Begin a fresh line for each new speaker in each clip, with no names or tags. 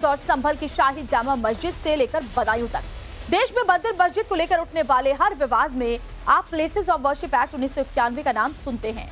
और संभल की शाही जामा मस्जिद से लेकर बदायूं तक देश में मंदिर मस्जिद को लेकर उठने वाले हर विवाद में आप प्लेसेस ऑफ वर्शिप एक्ट 1991 का नाम सुनते हैं।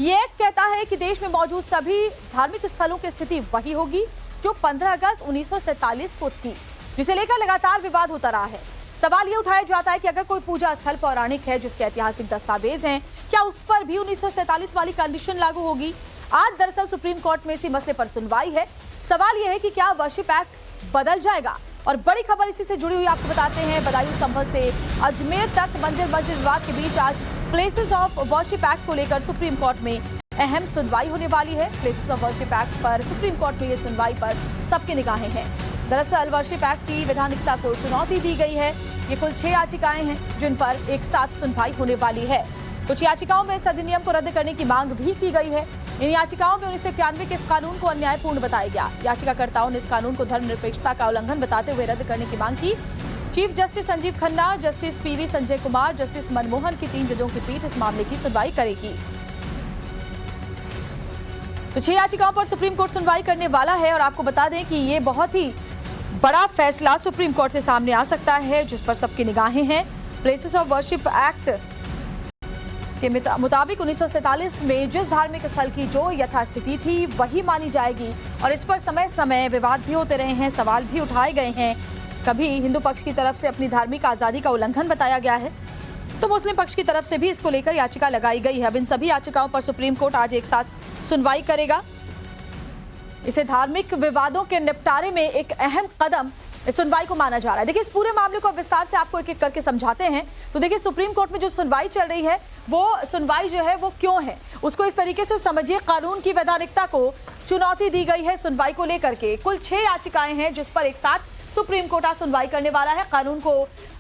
ये एक्ट कहता है कि देश में मौजूद सभी धार्मिक स्थलों की स्थिति वही होगी जो 15 अगस्त 1947 को थी, जिसे लेकर लगातार विवाद होता रहा है। सवाल ये उठाया जाता है कि अगर कोई पूजा स्थल पौराणिक है जिसके ऐतिहासिक दस्तावेज हैं, क्या उस पर भी 1947 वाली कंडीशन लागू होगी? आज दरअसल सुप्रीम कोर्ट में इसी मसले पर सुनवाई है। सवाल यह है कि क्या वर्शिप एक्ट बदल जाएगा? और बड़ी खबर इसी से जुड़ी हुई आपको बताते हैं। बदायूं संभल से अजमेर तक मंदिर मस्जिद विवाद के बीच आज प्लेसेस ऑफ वर्शिप एक्ट को लेकर सुप्रीम कोर्ट में अहम सुनवाई होने वाली है। प्लेसेस ऑफ वर्शिप एक्ट पर सुप्रीम कोर्ट में ये सुनवाई पर सबकी निगाहें हैं। दरअसल वर्शिप एक्ट की वैधानिकता को चुनौती दी गई है। ये कुल 6 याचिकाएं हैं जिन पर एक साथ सुनवाई होने वाली है। कुछ याचिकाओं में इस अधिनियम को रद्द करने की मांग भी की गई है। इन याचिकाओं में 1991 के इस कानून को अन्यायपूर्ण बताया गया। याचिकाकर्ताओं ने इस कानून को धर्मनिरपेक्षता का उल्लंघन बताते हुए रद्द करने की मांग की। Chief justice Sanjeev Khanna, justice PV Sanjay Kumar, justice Manmohan की 3 जजों की पीठ इस मामले की सुनवाई करेगी। तो 6 याचिकाओं पर सुप्रीम कोर्ट सुनवाई करने वाला है और आपको बता दें कि ये बहुत ही बड़ा फैसला सुप्रीम कोर्ट से सामने आ सकता है, जिस पर सबकी निगाहें हैं। प्लेसेस ऑफ वर्शिप एक्ट के मुताबिक 1947 में जिस धार्मिक स्थल की जो यथास्थिति थी वही मानी जाएगी और इस पर समय समय विवाद भी होते रहे हैं, सवाल भी उठाए गए हैं। कभी हिंदू पक्ष की तरफ से अपनी धार्मिक आजादी का उल्लंघन बताया गया है, तो मुस्लिम पक्ष की तरफ से भी इसको लेकर याचिका लगाई गई है। अब इन सभी याचिकाओं पर सुप्रीम कोर्ट आज एक साथ सुनवाई करेगा। इसे धार्मिक विवादों के निपटारे में एक अहम कदम इस सुनवाई को माना जा रहा है। देखिए, इस पूरे मामले को विस्तार से आपको एक एक करके समझाते हैं। तो देखिए, सुप्रीम कोर्ट में जो सुनवाई चल रही है वो सुनवाई जो है वो क्यों है, उसको इस तरीके से समझिए। कानून की वैधानिकता को चुनौती दी गई है सुनवाई को लेकर के। कुल 6 याचिकाएं हैं जिस पर एक साथ सुप्रीम कोर्ट आज सुनवाई करने वाला है। कानून को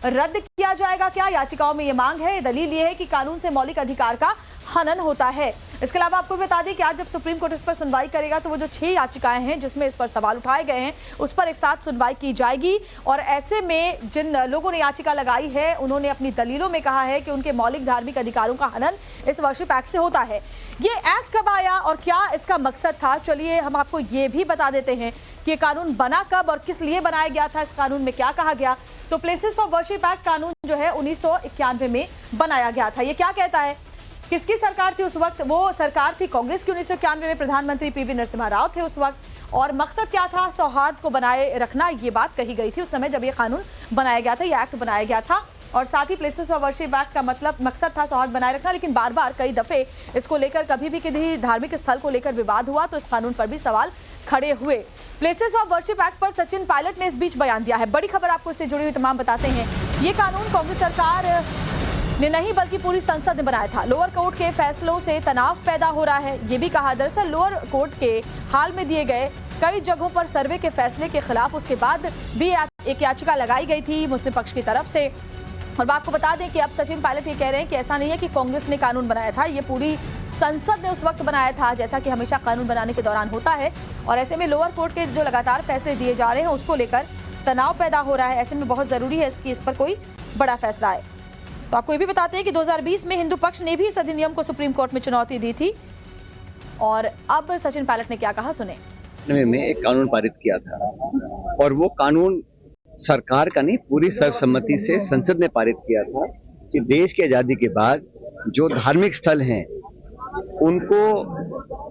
रद्द किया जाएगा क्या? याचिकाओं में ये मांग है। दलील ये है कि कानून से मौलिक अधिकार का हनन होता है। इसके अलावा आपको बता दें कि आज जब सुप्रीम कोर्ट इस पर सुनवाई करेगा तो वो जो 6 याचिकाएं हैं जिसमें इस पर सवाल उठाए गए हैं उस पर एक साथ सुनवाई की जाएगी। और ऐसे में जिन लोगों ने याचिका लगाई है उन्होंने अपनी दलीलों में कहा है कि उनके मौलिक धार्मिक अधिकारों का हनन इस वर्शिप एक्ट से होता है। ये एक्ट कब आया और क्या इसका मकसद था, चलिए हम आपको ये भी बता देते हैं कि ये कानून बना कब और किस लिए बनाया गया था, इस कानून में क्या कहा गया। तो प्लेसेस ऑफ वर्शिप एक्ट कानून जो है 1991 में बनाया गया था। ये क्या कहता है, किसकी सरकार थी उस वक्त? वो सरकार थी कांग्रेस की। 1991 में प्रधानमंत्री पीवी नरसिम्हा राव थे उस वक्त। और मकसद क्या था? सौहार्द को बनाए रखना, ये बात कही गई थी उस समय जब ये कानून बनाया गया था, ये एक्ट बनाया गया था। और साथ ही प्लेसेस ऑफ वर्शिप एक्ट का मकसद था सौहार्द बनाए रखना। लेकिन बार बार कई दफे इसको लेकर कभी भी किसी धार्मिक स्थल को लेकर विवाद हुआ तो इस कानून पर भी सवाल खड़े हुए। प्लेसेस ऑफ वर्शिप एक्ट पर सचिन पायलट ने इस बीच बयान दिया है। बड़ी खबर आपको इससे जुड़ी हुई तमाम बताते हैं। ये कानून कांग्रेस सरकार ने नहीं बल्कि पूरी संसद ने बनाया था। लोअर कोर्ट के फैसलों से तनाव पैदा हो रहा है, ये भी कहा। दरअसल लोअर कोर्ट के हाल में दिए गए कई जगहों पर सर्वे के फैसले के खिलाफ उसके बाद भी एक याचिका लगाई गई थी मुस्लिम पक्ष की तरफ से। और आपको बता दें कि अब सचिन पायलट ये कह रहे हैं कि ऐसा नहीं है कि कांग्रेस ने कानून बनाया था, ये पूरी संसद ने उस वक्त बनाया था, जैसा कि हमेशा कानून बनाने के दौरान होता है। और ऐसे में लोअर कोर्ट के जो लगातार फैसले दिए जा रहे हैं उसको लेकर तनाव पैदा हो रहा है। ऐसे में बहुत जरूरी है कि इस पर कोई बड़ा फैसला आए। तो आपको ये भी बताते हैं कि 2020 में हिंदू पक्ष ने भी इस अधिनियम को सुप्रीम कोर्ट में चुनौती दी थी। और अब सचिन पायलट ने क्या कहा, सुने।
में एक कानून पारित किया था और वो कानून सरकार का नहीं, पूरी सर्वसम्मति से संसद ने पारित किया था कि देश की आजादी के बाद जो धार्मिक स्थल हैं उनको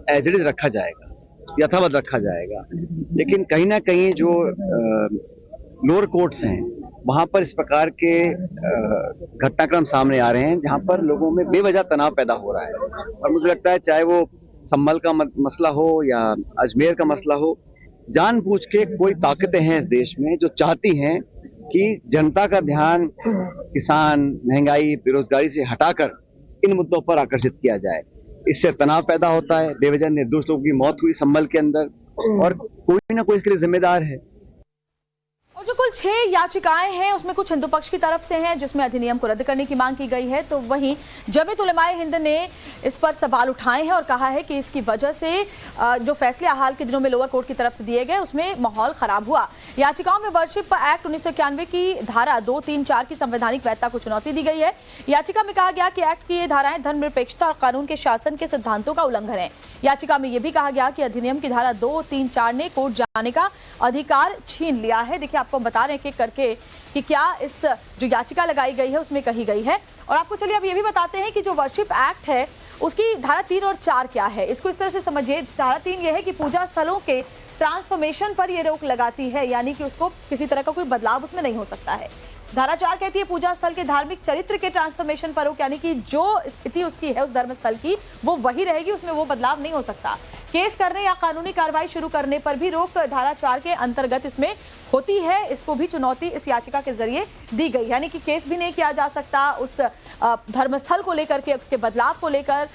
एज इट इज रखा जाएगा, यथावत रखा जाएगा। लेकिन कहीं ना कहीं जो लोअर कोर्ट्स हैं वहां पर इस प्रकार के घटनाक्रम सामने आ रहे हैं जहां पर लोगों में बेवजह तनाव पैदा हो रहा है। और मुझे लगता है चाहे वो संभल का मसला हो या अजमेर का मसला हो, जानबूझ के कोई ताकतें हैं इस देश में जो चाहती हैं कि जनता का ध्यान किसान, महंगाई, बेरोजगारी से हटाकर इन मुद्दों पर आकर्षित किया जाए। इससे तनाव पैदा होता है, बेवजह निर्दोष लोगों की मौत हुई संभल के अंदर और कोई ना कोई इसके लिए जिम्मेदार है।
और जो कुल 6 याचिकाएं हैं, उसमें कुछ हिंदू पक्ष की तरफ से हैं जिसमें अधिनियम को रद्द करने की मांग की गई है, तो वहीं जमीयत उलमाए हिंद ने इस पर सवाल उठाए हैं और कहा है कि इसकी वजह से जो फैसले हाल के दिनों में लोअर कोर्ट की तरफ से दिए गए उसमें माहौल खराब हुआ। याचिकाओं में वर्शिप एक्ट 1991 की धारा 2, 3, 4 की संवैधानिक वैधता को चुनौती दी गई है। याचिका में कहा गया कि एक्ट की ये धाराएं धर्मनिरपेक्षता और कानून के शासन के सिद्धांतों का उल्लंघन है। याचिका में यह भी कहा गया कि अधिनियम की धारा 2, 3, 4 ने कोर्ट जाने का अधिकार छीन लिया है। देखिए, आपको बता रहे हैं कि करके कि क्या इस जो याचिका लगाई गई है उसमें कही गई है। और आपको चलिए अब ये भी बताते हैं कि जो वर्शिप एक्ट है उसकी धारा 3 और 4 क्या है। इसको इस तरह से समझिए, धारा 3 ये है कि पूजा स्थलों के ट्रांसफॉर्मेशन पर ये रोक लगाती है, यानी कि उसको किसी तरह का कोई बदलाव उसमें नहीं हो सकता है। धारा 4 कहती है पूजा स्थल के धार्मिक चरित्र के ट्रांसफॉर्मेशन पर रोक, यानी कि जो स्थिति उसकी है उस धर्म स्थल की वो वही रहेगी, उसमें वो बदलाव नहीं हो सकता। केस करने या कानूनी कार्रवाई शुरू करने पर भी रोक धारा 4 के अंतर्गत इसमें होती है। इसको भी चुनौती इस याचिका के जरिए दी गई, यानी कि केस भी नहीं किया जा सकता उस धर्मस्थल को लेकर के, उसके बदलाव को लेकर।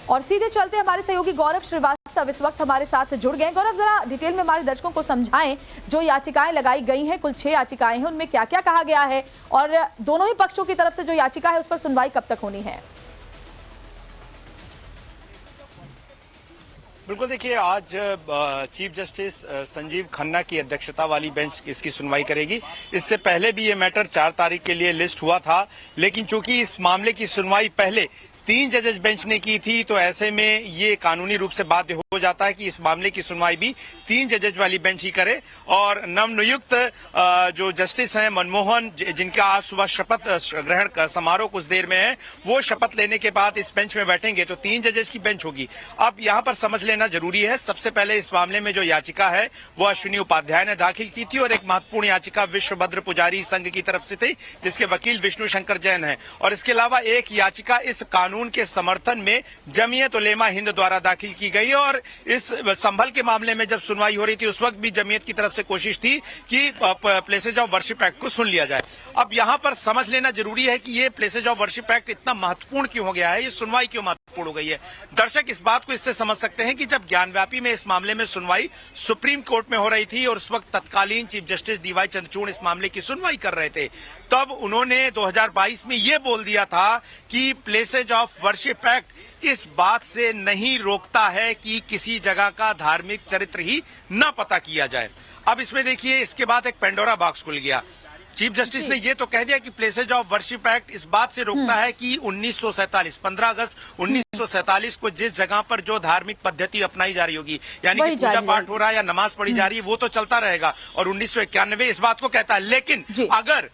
और सीधे चलते हमारे सहयोगी गौरव श्रीवास्तव इस वक्त हमारे साथ जुड़ गए। गौरव, जरा डिटेल में हमारे दर्शकों को समझाएं, जो याचिकाएं लगाई गई हैं, कुल 6 याचिकाएं हैं, उनमें क्या क्या कहा गया है और दोनों ही पक्षों की तरफ से जो याचिका है उस पर सुनवाई कब तक होनी है?
बिल्कुल, देखिए, आज चीफ जस्टिस संजीव खन्ना की अध्यक्षता वाली बेंच इसकी सुनवाई करेगी। इससे पहले भी ये मैटर 4 तारीख के लिए लिस्ट हुआ था, लेकिन चूंकि इस मामले की सुनवाई पहले 3 जजेस बेंच ने की थी, तो ऐसे में ये कानूनी रूप से बाध्य हो जाता है कि इस मामले की सुनवाई भी 3 जजेस वाली बेंच ही करे। और नवनियुक्त जो जस्टिस हैं मनमोहन, जिनका आज सुबह शपथ ग्रहण का समारोह कुछ देर में है, वो शपथ लेने के बाद इस बेंच में बैठेंगे, तो 3 जजेस की बेंच होगी। अब यहाँ पर समझ लेना जरूरी है, सबसे पहले इस मामले में जो याचिका है वो अश्विनी उपाध्याय ने दाखिल की थी और एक महत्वपूर्ण याचिका विश्वभद्र पुजारी संघ की तरफ से थी, जिसके वकील विष्णु शंकर जैन है। और इसके अलावा एक याचिका इस कानून के समर्थन में जमीयत उलेमा हिंद द्वारा दाखिल की गई। और इस संभल के मामले में जब सुनवाई हो रही थी उस वक्त भी जमीयत की तरफ से कोशिश थी कि प्लेसेज ऑफ वर्शिप एक्ट को सुन लिया जाए। अब यहां पर समझ लेना जरूरी है कि ये प्लेसेज ऑफ वर्शिप एक्ट इतना महत्वपूर्ण क्यों हो गया है, ये सुनवाई क्यों महत्वपूर्ण हो गई है। दर्शक इस बात को इससे समझ सकते हैं कि जब ज्ञानव्यापी में इस मामले में सुनवाई सुप्रीम कोर्ट में हो रही थी और उस वक्त तत्कालीन चीफ जस्टिस डीवाई चंद्रचूड़ इस मामले की सुनवाई कर रहे थे, तब उन्होंने 2022 में ये बोल दिया था कि प्लेसेज ऑफ वर्शिप एक्ट इस बात से नहीं रोकता है कि किसी जगह का धार्मिक चरित्र ही न पता किया जाए। अब इसमें देखिए, इसके बाद एक पेंडोरा बॉक्स खुल गया। चीफ जस्टिस ने ये तो कह दिया कि प्लेसेज ऑफ वर्शिप एक्ट इस बात से रोकता है कि 15 अगस्त 1947 को जिस जगह पर जो धार्मिक पद्धति अपनाई जा रही होगी, यानी कि पूजा पाठ हो रहा है या नमाज पढ़ी जा रही है, वो तो चलता रहेगा। और 1991 इस बात को कहता है, लेकिन अगर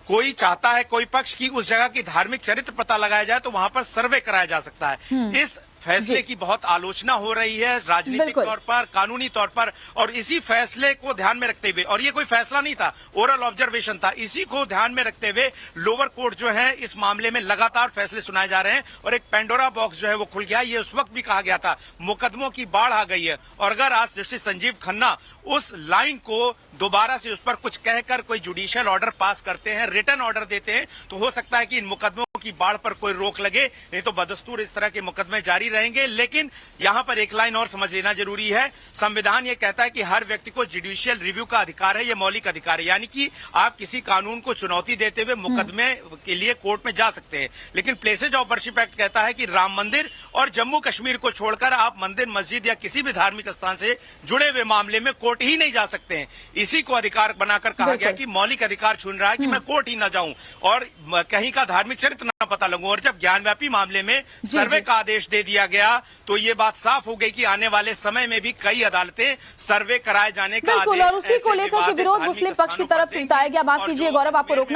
कोई चाहता है, कोई पक्ष की उस जगह की धार्मिक चरित्र पता लगाया जाए तो वहां पर सर्वे कराया जा सकता है। इस फैसले की बहुत आलोचना हो रही है राजनीतिक तौर पर, कानूनी तौर पर, और इसी फैसले को ध्यान में रखते हुए, और ये कोई फैसला नहीं था, ओरल ऑब्जर्वेशन था, इसी को ध्यान में रखते हुए लोअर कोर्ट जो है इस मामले में लगातार फैसले सुनाए जा रहे हैं और एक पेंडोरा बॉक्स जो है वो खुल गया। ये उस वक्त भी कहा गया था मुकदमों की बाढ़ आ गई है, और अगर आज जस्टिस संजीव खन्ना उस लाइन को दोबारा से उस पर कुछ कहकर कोई जुडिशियल ऑर्डर पास करते हैं, रिटर्न ऑर्डर देते हैं, तो हो सकता है कि इन मुकदमों की बाढ़ पर कोई रोक लगे, नहीं तो बदस्तूर इस तरह के मुकदमे जारी रहेंगे। लेकिन यहां पर एक लाइन और समझ लेना जरूरी है, संविधान ये कहता है कि हर व्यक्ति को जुडिशियल रिव्यू का अधिकार है, ये मौलिक अधिकार है, यानी कि आप किसी कानून को चुनौती देते हुए मुकदमे के लिए कोर्ट में जा सकते हैं। लेकिन प्लेसेज ऑफ वर्शिप एक्ट कहता है कि राम मंदिर और जम्मू कश्मीर को छोड़कर आप मंदिर, मस्जिद या किसी भी धार्मिक स्थान से जुड़े हुए मामले में कोर्ट ही नहीं जा सकते हैं। इसी को अधिकार बनाकर कहा गया कि मौलिक अधिकार छीन रहा है कि मैं कोर्ट ही ना जाऊं और कहीं का धार्मिक चरित्र न पता लगूं। और जब ज्ञानव्यापी मामले में सर्वे का आदेश दे दिया गया तो ये बात साफ हो गई कि आने वाले समय में भी कई अदालतें सर्वे कराए जाने का आदेश,
और उसी को लेकर के विरोध मुस्लिम पक्ष की तरफ से जताया गया। माफ कीजिए गौरव, आपको रोकना